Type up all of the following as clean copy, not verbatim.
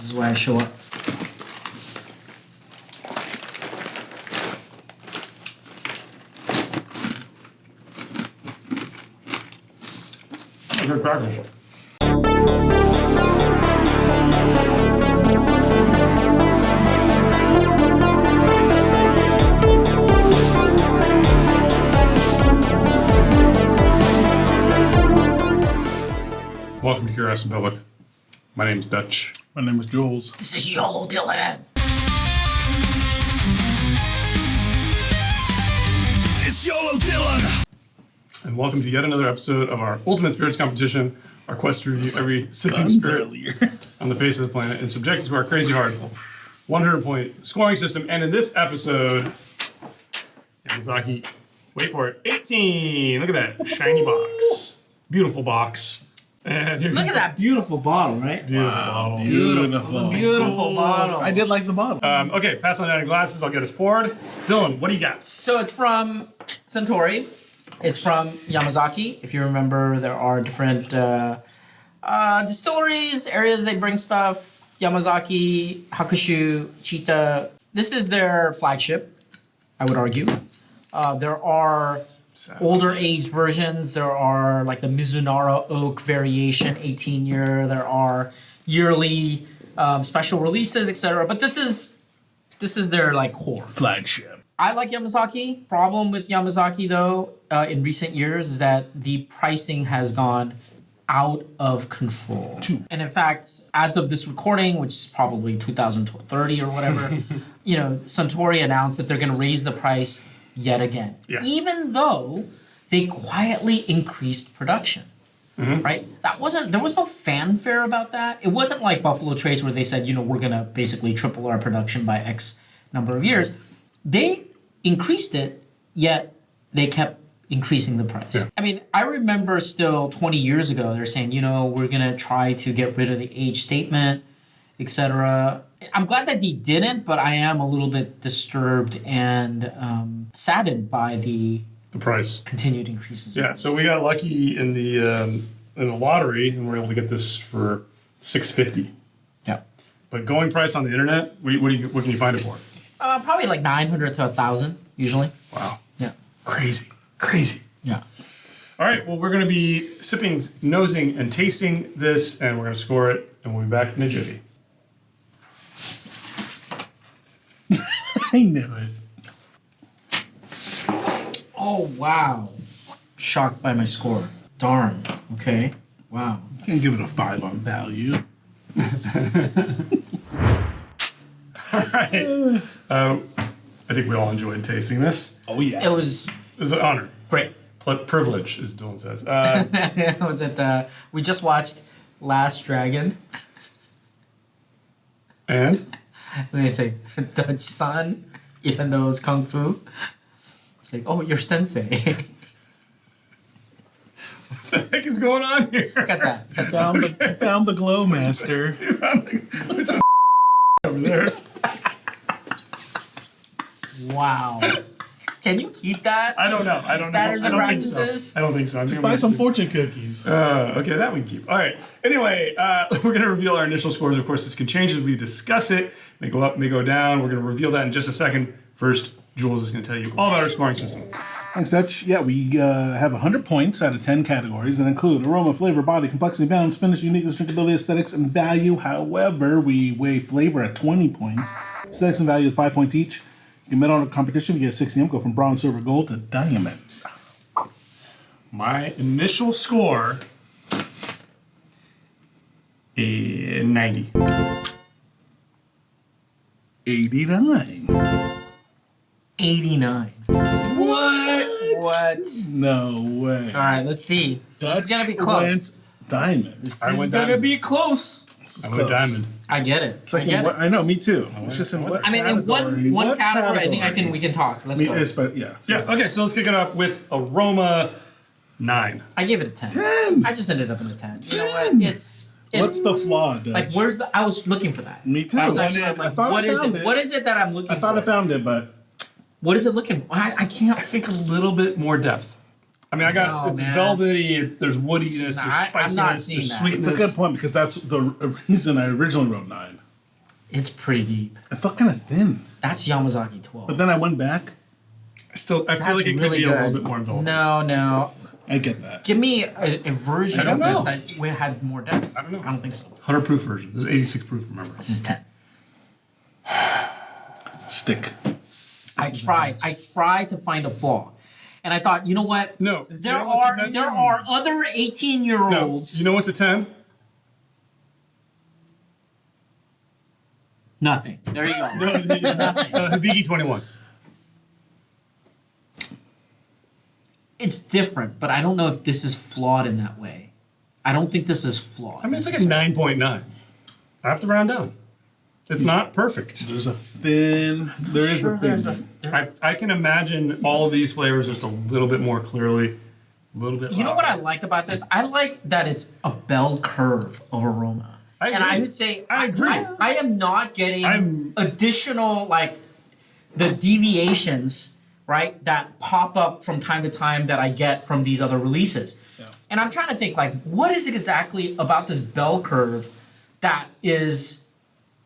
This is why I show up. Good crackers. Welcome to Curious and Public. My name's Dutch. My name is Jules. This is YOLO Dylan. It's YOLO Dylan! And welcome to yet another episode of our Ultimate Spirits Competition, our quest to review every sipping spirit on the face of the planet and subject it to our crazy hard 100-point scoring system. And in this episode, Yamazaki, wait for it, 18. Look at that shiny box. Beautiful box. And Look at that beautiful bottle, right? Beautiful bottle. Beautiful bottle. I did like the bottle. Okay, pass on down your glasses. I'll get us poured. Dylan, what do you got? So it's from Suntory. It's from Yamazaki. If you remember, there are different distilleries, areas they bring stuff. Yamazaki, Hakushu, Chita. This is their flagship, I would argue. There are older age versions. There are like the Mizunara Oak variation, 18-year. There are yearly special releases, etc. But this is their like core Flagship. I like Yamazaki. Problem with Yamazaki though, in recent years is that the pricing has gone out of control. And in fact, as of this recording, which is probably 2030 or whatever, Suntory announced that they're going to raise the price yet again. Yeah. Even though they quietly increased production. Right? There was no fanfare about that. It wasn't like Buffalo Trace where they said, we're going to basically triple our production by X number of years. They increased it, yet they kept increasing the price. Yeah. I mean, I remember still 20 years ago, they're saying, we're going to try to get rid of the age statement, etc. I'm glad that they didn't, but I am a little bit disturbed and saddened by the price. Continued increases. Yeah, so we got lucky in the lottery, and we're able to get this for $6.50. Yeah. But going price on the internet, what can you find it for? Probably like 900 to 1,000 usually. Wow. Yeah. Crazy. Yeah. All right, well, we're going to be sipping, nosing, and tasting this, and we're going to score it, and we'll be back in a jiffy. I knew it. Oh, wow. Shocked by my score. Darn. Okay. Wow. You can give it a 5 on value. All right. I think we all enjoyed tasting this. Oh, yeah. It was It was an honor. great. Privilege, as Dylan says. We just watched Last Dragon. And? And they say, Dutch-san, even though it's Kung Fu. It's like, oh, you're sensei. What the heck is going on here? Got that. I found the glow master. There's a over there. Wow. Can you keep that? I don't know. I don't Standards know. and practices? I don't think so. I think I'm Buy gonna some keep- fortune cookies. Okay, that we can keep. All right. Anyway, we're going to reveal our initial scores. Of course, this can change as we discuss it. May go up, may go down. We're going to reveal that in just a second. First, Jules is going to tell you all about our scoring system. Thanks, Dutch. Yeah, we have 100 points out of 10 categories that include aroma, flavor, body, complexity, balance, finish, uniqueness, drinkability, aesthetics, and value. However, we weigh flavor at 20 points. Aesthetics and value is 5 points each. You can medal on a competition. We get 60 go from bronze, silver, gold to diamond. My initial score is 90. 89. 89. What? No way. All right, let's see. Dutch This is going to be close. went diamond. This I is went going to diamond. be close. This is I went close. diamond. I get it. It's like I get it. I know, me too. It's just in what I mean, in category? one What category, I think we can talk. Let's go. But yeah. Yeah, okay, so let's kick it up with Aroma 9. I gave it a 10. 10. I just ended up in a 10. You know what? 10. It's What's the flaw, Dutch? like, where's the? I was looking for that. Me too. I was actually like, I thought what I is found it? it. What is it that I'm looking for? I thought I found it, but What is it looking for? I can't. I think a little bit more depth. I mean, No, it's man. velvety, there's woodiness, Nah, there's I'm spiciness, not seeing there's that. sweetness. it's a good point because that's the reason I originally wrote 9. It's pretty deep. It felt kind of thin. That's Yamazaki 12. But then I went back. I feel That's like it could really be a little good. bit more enveloping. No. I get that. Give me a version I don't of this know. that had more depth. I don't know. I don't think so. 100 proof version. This is 86 proof, remember. This is 10. Stick. I tried to find a flaw. And I thought, you know what? No. There are other 18-year-olds. No. You know what's a 10? Nothing. There you go. Nothing. Hibiki 21. It's different, but I don't know if this is flawed in that way. I don't think this is flawed. I mean, it's like a 9.9. I have to round down. It's not perfect. There's a thin. There is Sure, a there's thin. I can imagine all of these flavors just a little bit more clearly, a little bit. You know what I like about this? I like that it's a bell curve of aroma. I And agree. I would say I agree. I am not getting I'm- additional like the deviations, right, that pop up from time to time that I get from these other releases. Yeah. And I'm trying to think like what is it exactly about this bell curve that is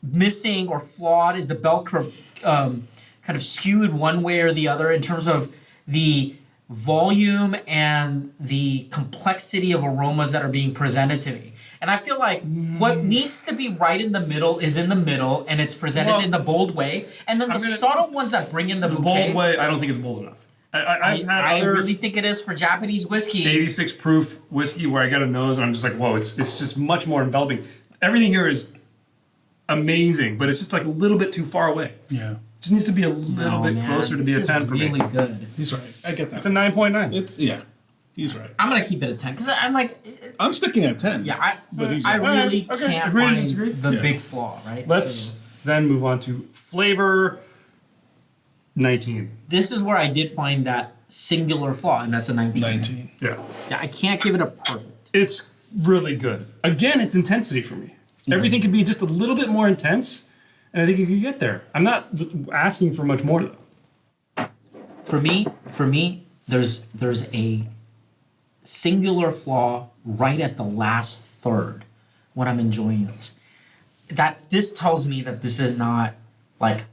missing or flawed? Is the bell curve kind of skewed one way or the other in terms of the volume and the complexity of aromas that are being presented to me? And I feel like what needs to be right in the middle is in the middle, and it's presented Well, in the bold way. And then the subtle ones that bring in the bouquet, bold way. I don't think it's bold enough. I've had I other really think it is for Japanese whiskey. 86 proof whiskey where I get a nose and I'm just like, whoa, it's just much more enveloping. Everything here is amazing, but it's just like a little bit too far away. Yeah. It just needs to be a little bit man, closer to this be a is 10 for really me. good. He's right. I get that. It's a 9.9. It's yeah. He's right. I'm gonna keep it at 10 because I'm like, I'm sticking at 10. yeah, But he's I right. really Okay, can't agree to find disagree. the Yeah. big flaw, right? Let's So then move on to flavor 19. this is where I did find that singular flaw, and that's a 19. 19. Yeah. Yeah, I can't give it a perfect. It's really good. Again, it's intensity for me. Everything could be just a little bit more intense, and I think you could get there. I'm not asking for much more though. For me, there's a singular flaw right at the last third when I'm enjoying this. This tells me that this is not like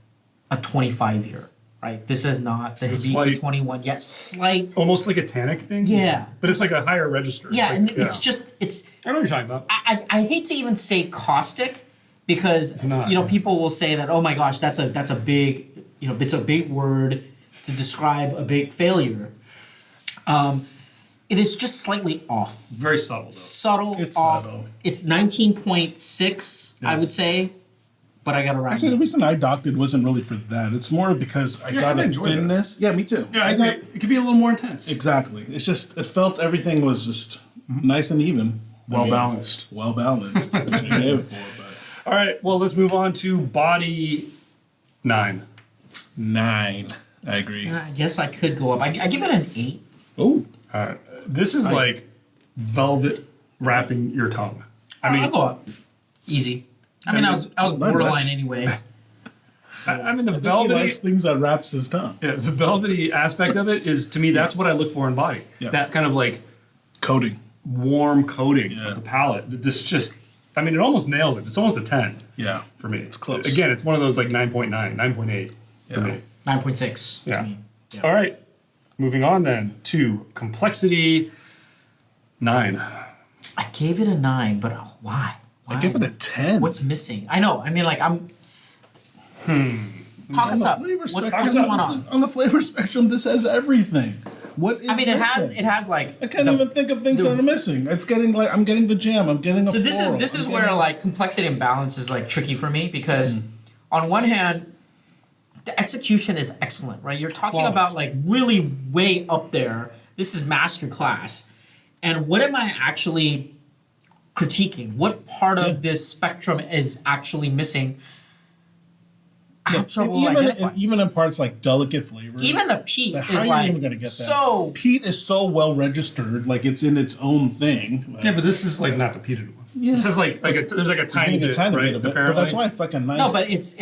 a 25 year, right? This is not the Hibiki slight- 21 yet. Slight. Almost like a tannic thing. Yeah. But it's like a higher register. Yeah, It's and like- it's just it's. I know what you're talking about. I hate to even say caustic because not. people will say that, oh my gosh, that's a big it's a big word to describe a big failure. It is just slightly off. Very subtle though. Subtle It's off. subtle. It's 19.6, I would say, but I got to round Actually, it the up. reason I docked it wasn't really for that. It's more because I got I a enjoyed that. thinness. Yeah, me too. Yeah, I got agree. It could be a little more intense. exactly. It's just it felt everything was just nice and even. Well balanced. Well balanced. Which I gave it for, All right, well, let's move on to body 9. but 9. I agree. I guess I could go up. I give it an 8. Oh, This is like velvet wrapping your tongue. I mean, I'll go up. Easy. I mean, I was Not borderline much. anyway. I mean the I think he velvety, likes things that wraps his tongue. yeah, the velvety aspect of it is to me that's what I look for in body. Yeah. That kind of like Coating. warm coating Yeah. of the palate. This just, I mean, it almost nails it. It's almost a 10 Yeah. for me. It's close. Again, it's one of those like 9.9, 9.8 for Yeah. me. 9.6 Yeah. to me. Yeah. All right, moving on then to complexity 9. I gave it a 9, but why? I give it a 10. What's missing? I know. I mean, like I'm. Talk on us the up. flavor What's spectrum? going on? On the flavor spectrum, this has everything. What is I mean, it missing? has like. I can't the- even think of things the- that are missing. It's getting like I'm getting the jam. I'm getting a. So this floral, is I'm where getting- like complexity and balance is like tricky for me because on one hand, the execution is excellent, right? You're talking Flawless. about like really way up there. This is master class, and what am I actually critiquing? What part of this spectrum is actually missing? I have trouble identifying. even in parts like delicate flavors. Even the peat How is are you like even gonna get that? so. Peat is so well registered, like it's in its own thing. Like, Yeah, but this is like not the peated one. Yeah. This has like there's like a tiny getting bit, a tiny right? bit of it, Apparently. but that's why it's like a nice. No, but it's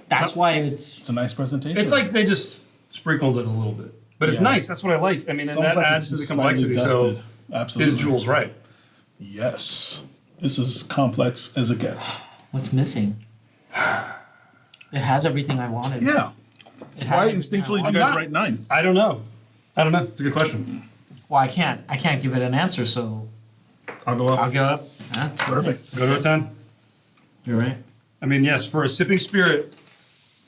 that's why it's. it's a nice presentation. It's like they just sprinkled it a little bit, but it's Yeah. nice. That's what I like. I mean, It's and almost that like adds to it's the slightly complexity. So dusted. Absolutely. is Jules right? Yes, this is complex as it gets. What's missing? It has everything I wanted. Yeah. It has Why everything I instinctually do you wanted. guys write 9? I don't know. It's a good question. Well, I can't give it an answer, so I'll go up. I'll go up. Perfect. Go to a 10. You're right. I mean, yes, for a sipping spirit,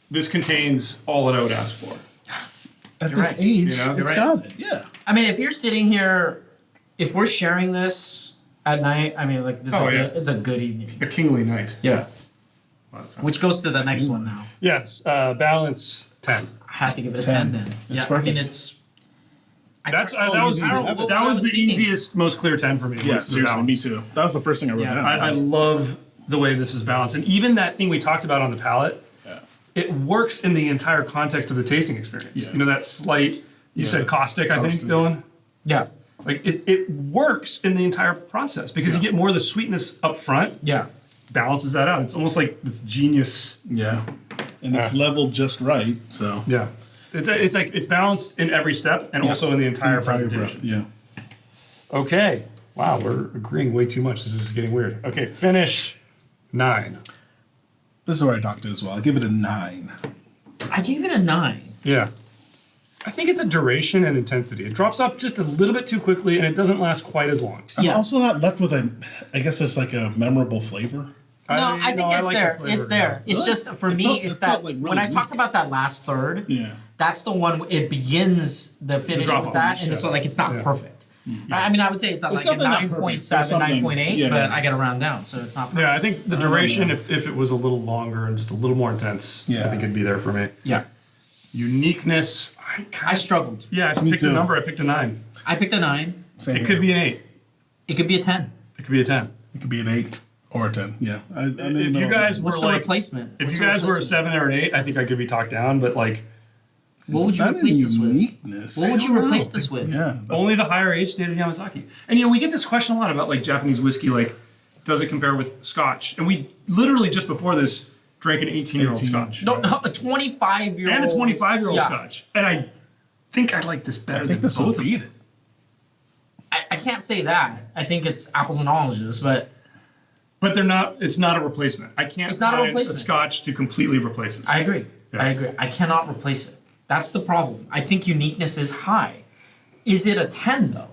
this contains all that I would ask for. At You're this right. age, You know, you're it's right. got it. Yeah. I mean, if you're sitting here, if we're sharing this at night, I mean, like this Oh, is yeah. it's a good evening. A kingly night. Yeah. Wow, that sounds- Which goes to the next one now. Yes, balance 10. I have to give it a 10. 10 then. Yeah, I perfect. mean it's. That's I that was you didn't have it. that was the thinking. easiest, most clear 10 for me. Yeah, was the seriously, me balance. too. That was the first thing I wrote Yeah, down. I love the way this is balanced, and even that thing we talked about on the palate, Yeah. it works in the entire context of the tasting experience. Yeah. You know that slight, you said caustic, I think, Caustic. Dylan. Yeah. Like it works in the entire process because you get more of the sweetness up front, Yeah. balances that out. It's almost like this genius. Yeah. And it's Yeah. leveled just right, so. Yeah, it's like it's balanced in every step and also in the entire presentation. breath, yeah. Okay. Wow, we're agreeing way too much. This is getting weird. Okay, finish 9. This is where I docked it as well. I give it a 9. I gave it a 9. Yeah. I think it's a duration and intensity. It drops off just a little bit too quickly and it doesn't last quite as long. I'm Yeah. also not left with I guess it's like a memorable flavor. No, I think it's like there. the flavor, It's there. yeah. It's Really? just for It me. felt- It's it that felt, like, really when I weak. talked about that last third, Yeah. that's the one. It begins the finish drop with off, that, and yeah. so like it's not Yeah. perfect. I mean, I would say it's at It's like a definitely not perfect. 9.7, There's something- 9.8, yeah. but I got to round down, so it's not. Perfect. Yeah, I think the duration, if it was a little longer and just a little more intense, I Yeah. think it'd be there for me. Yeah, Uniqueness, I struggled. Yeah, I Me picked a too. number. I picked a 9. I picked a 9. Same It here. could be an 8. It could be a 10. It could be a 10. It could be an 8 or a 10. Yeah. I'm in the If middle you of guys that. What's were the like, replacement? if What's you the guys were a replacement? 7 or an 8, I think I could be talked down. But like What would you Not in replace this with? uniqueness. What would you I don't replace know. this with? Yeah. only the higher age standard Yamazaki. And you know, we get this question a lot about like Japanese whiskey, like does it compare with Scotch? And we literally just before this drank an 18-year-old 18. Scotch No, a 25-year-old and a 25-year-old Yeah. Scotch, and I think I like this better. I think than this will both of them. beat it. I can't say that. I think it's apples and oranges, but But they're not. It's not a replacement. I can't It's not a find replacement. Scotch to completely replace this. I agree. Yeah. I agree. I cannot replace it. That's the problem. I think uniqueness is high. Is it a 10 though?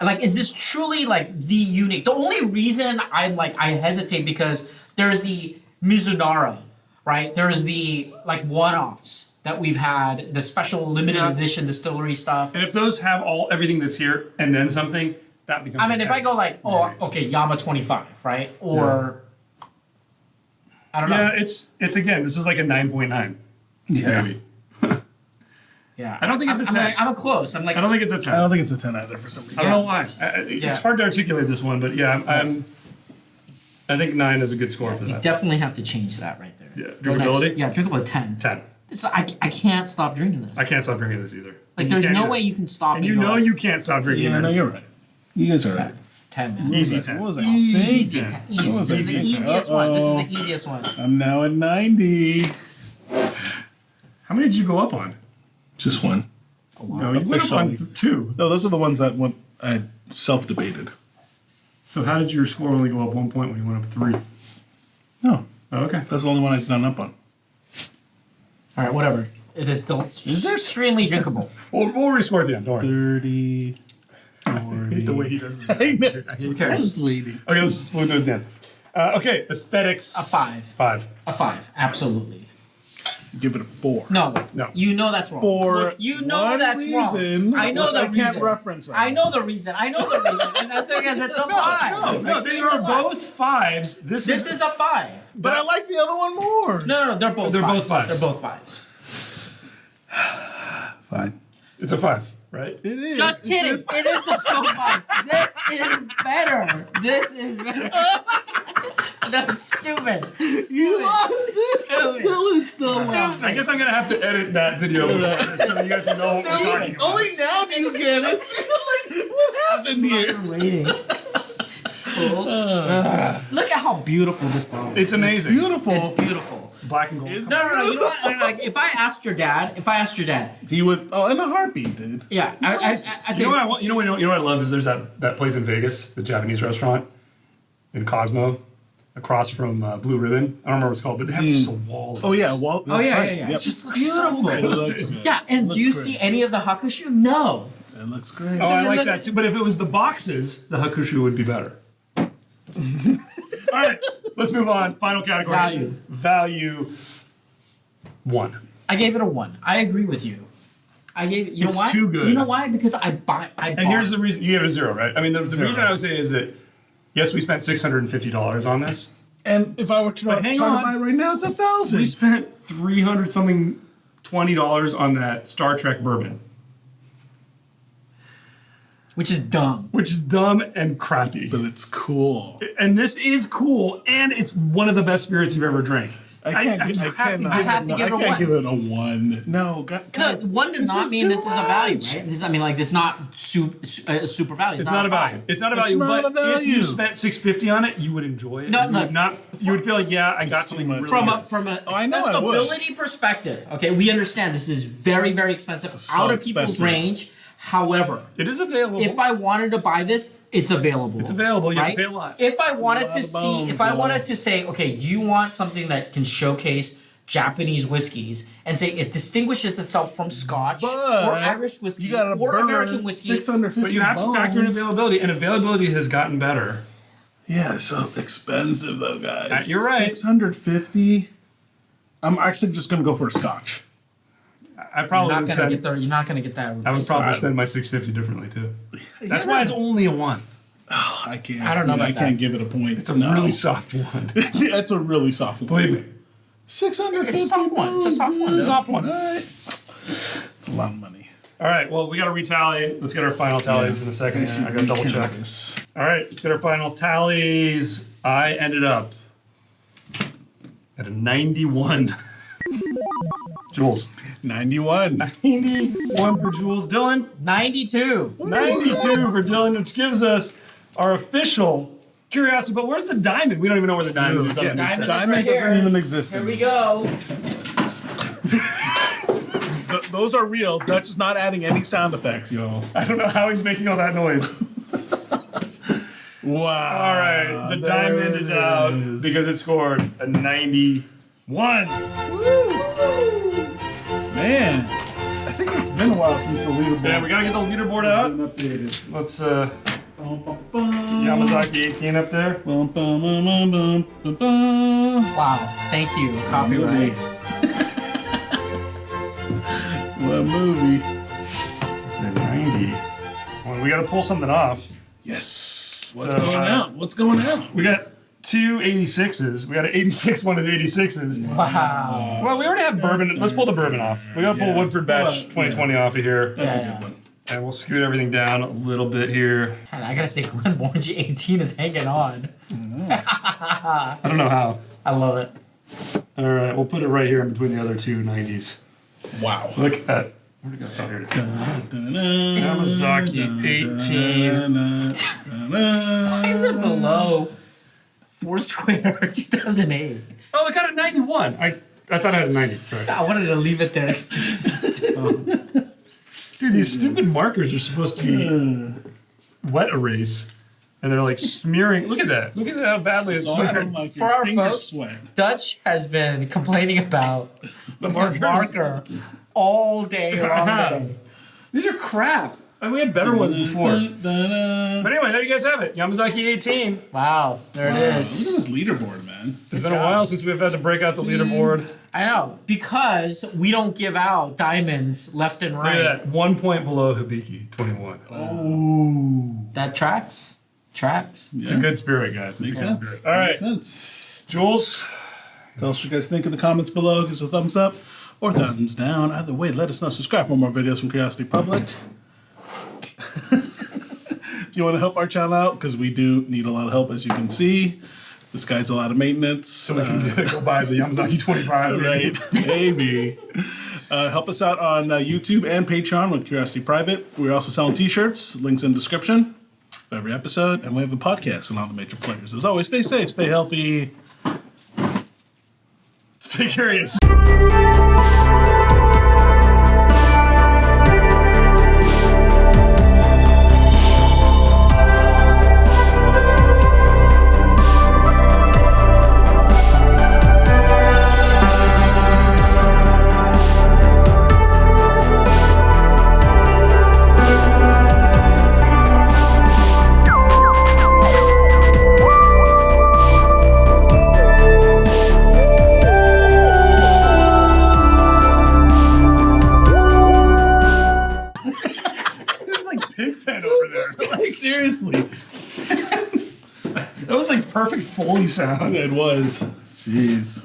Like, is this truly like the unique? The only reason I'm like I hesitate because there's the Mizunara, right? There's the like one-offs that we've had, the special limited Yeah. edition distillery stuff. And if those have everything that's here and then something, that becomes. I mean, a if 10. I go like, oh, okay, Yama 25, right? Or I don't know. yeah, it's again. This is like a 9.9. Yeah. Maybe. Yeah, I don't think it's a I'm 10. like, I'm close. I'm like, I don't think it's a 10. I don't think it's a 10 either for some reason. I don't know why. It's Yeah. hard to articulate this one, but yeah, I think 9 is a good score for you that. definitely have to change that right there. Yeah. Go next. Drinkability? Yeah, drinkable 10. 10. I can't stop drinking this. I can't stop drinking this either. Like, You there's can't no either. way you can stop. And you know you can't stop drinking Yeah, no, this. you're right. You guys are right. 10, man. Easy What 10. was that? Easy, Thank 10. you. Easy. What was This is that? the easiest one. This is Uh-oh. the easiest one. I'm now at 90. How many did you go up on? Just one. No, you went up on Officially. 2. No, those are the ones that I self-debated. So how did your score only go up 1 point when you went up 3? No, Oh, okay. that's the only one I've done up on. All right, whatever. It is still extremely drinkable. We'll rescore at the end. Don't worry. 30, 40. The way he does it. I know. Who I cares? was waiting. Okay, we'll do it then. Okay, aesthetics. A 5. 5. A 5, absolutely. Give it a 4. No, No. You know that's wrong. For Look, you know one that's reason, wrong. I know which the I reason. can't reference right I know the reason. I know the reason. And that's again, that's a 5. No, they are both 5s. This This is a 5. But I like the other one more. No, they're both. They're fives. both fives. They're both 5s. Fine. It's a 5, right? It is. Just kidding. It's just- It is the both 5s. This is better. This is better. That's stupid. You lost it. Stupid. Dylan still won. I guess I'm gonna have to edit that video before this so you guys know what we're talking about. Only now do you get it. Like, what happened here? Waiting. Look at how beautiful this bottle is. It's amazing. Beautiful. It's beautiful. Black and gold. No. You know what? Like, if I asked your dad, He would. Oh, in a heartbeat, dude. yeah, I You say, know what I want? You know what I love is there's that place in Vegas, the Japanese restaurant in Cosmo. across from Blue Ribbon. I don't remember what it's called, but they have just a wall. Oh yeah, well. Oh yeah, right. yeah, yeah. Yep. It just looks so It good. looks good. Yeah, and Looks do you great. see any of the hakushu? No. It looks great. Oh, I like that too. But if it was the boxes, the hakushu would be better. All right, let's move on. Final category. Value 1. I gave it a 1. I agree with you. I gave it. You know It's why? too good. You know why? Because I bought. And here's the reason. You gave it a 0, right? I mean, the reason I would say is that, yes, we spent $650 on this. And if I were to try hang to on. buy it right now, it's We $1,000. spent $300-something, $20 on that Star Trek bourbon, which is dumb. which is dumb and crappy. But it's cool. And this is cool, and it's one of the best spirits you've ever drank. I can't give it a 1. No, No, guys, 1 does this not is mean too this is a value, much. right? This is, I mean, like, this is not a super value. It's not a value. It's not a value. not But a value. if you spent $650 on it, you would enjoy it. No, you no. would not. You would feel like, yeah, I got something much. really From good. from an I know I would. accessibility perspective, okay, we understand this is very, very expensive, out of people's expensive. range. However, It is available. if I wanted to buy this, it's available. It's available. You have right? to pay a lot. If I wanted lot to of see, bones, if I yeah. wanted to say, okay, do you want something that can showcase Japanese whiskeys and say it distinguishes itself from Scotch But or Irish whiskey you gotta or burn American whiskey? 650 But you have to factor in bones. availability, and availability has gotten better. Yeah, so expensive though, guys. You're right. 650. I'm actually just gonna go for a Scotch. I probably You're would not gonna spend. get the. You're not gonna get that. I would replacement. probably spend my $650 differently too. That's why it's only a 1. I can't. I don't know about I that. can't give it a point. It's a really soft 1. It's a really soft one. Believe me, 650. It's a soft one. It's a soft one. it's a soft one. All right. It's a lot of money. All right, well, we got to retally. Let's get our final tallies in a second. here. I got to double check. This. All right, let's get our final tallies. I ended up at a 91. Jules. 91. 91 for Jules. Dylan. 92. 92 for Dylan, which gives us our official curiosity. But where's the diamond? We don't even know where the diamond is. Yeah, Diamond is diamond right doesn't here. even exist. Here we go. Those are real. Dutch is not adding any sound effects, y'all. I don't know how he's making all that noise. Wow. All right, the diamond is out because it scored a 91. Man, I think it's been a while since the leaderboard. Yeah, we gotta get the leaderboard out. been updated. Let's Bum, bum, bum. Yamazaki 18 up there. Bum, bum, bum, bum, bum, bum, bum. Wow. Thank you. Copyright. What movie? It's a 90. Well, we gotta pull something off. Yes. What's So, going out? What's going out? We got two 86s. We got an 86 one of the 86s. Wow. Well, we already have bourbon. Let's pull the bourbon off. We gotta pull Yeah. Woodford Batch 2020 off of here. That's Yeah, a yeah. good one. And we'll scoot everything down a little bit here. Man, I gotta say, Glenmorangie 18 is hanging on. I don't know how. I love it. All right, we'll put it right here in between the other two 90s. Wow. Look at. Where'd it go? Oh, here it is. Yamazaki 18. Why is it below Foursquare 2008? Oh, it got a 91. I thought I had a 90. Sorry. I wanted to leave it there. Dude, these stupid markers are supposed to be wet erase. And they're like smearing. Look at that. Look at how badly it's All smeared. from like For your our finger folks, sweat. Dutch has been complaining about The marker all day long today. These are crap. We had better ones before. But anyway, there you guys have it. Yamazaki 18. Wow, there it Look at is. this leaderboard, man. It's been a while since we've had to break out the leaderboard. I know, because we don't give out diamonds left and Look right. at that. 1 point below Hibiki, 21. Ooh. That tracks. Tracks. It's a good spirit, guys. It's Makes a good sense. spirit. All right, Makes sense. Jules. Tell us what you guys think in the comments below. Give us a thumbs up or thumbs down. Either way, let us know. Subscribe for more videos from Curiosity Public. If you want to help our channel out, because we do need a lot of help, as you can see. This guy's a lot of maintenance. So we can go buy the Yamazaki 25. Right, maybe. Help us out on YouTube and Patreon with Curiosity Private. We're also selling t-shirts. Links in the description of every episode. And we have a podcast on all the major players. As always, stay safe, stay healthy. Stay curious. very Foley sound. It was. Jeez.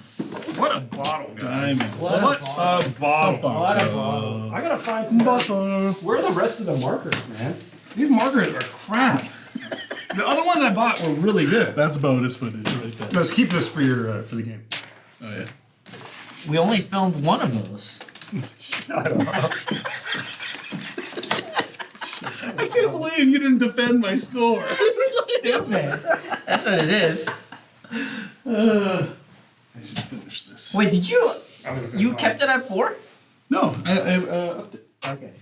What a bottle, guys. Diamond. What a bottle. I gotta find some. Where are the rest of the markers, man? These markers are crap. The other ones I bought were really good. That's bonus footage right there. Let's keep this for your for the game. Oh, yeah. We only filmed one of those. Shut up. I can't believe you didn't defend my score. Stupid. That's what it is. I should finish this. Wait, did you? I'm gonna You kept it at 4? No, I upped it. Okay.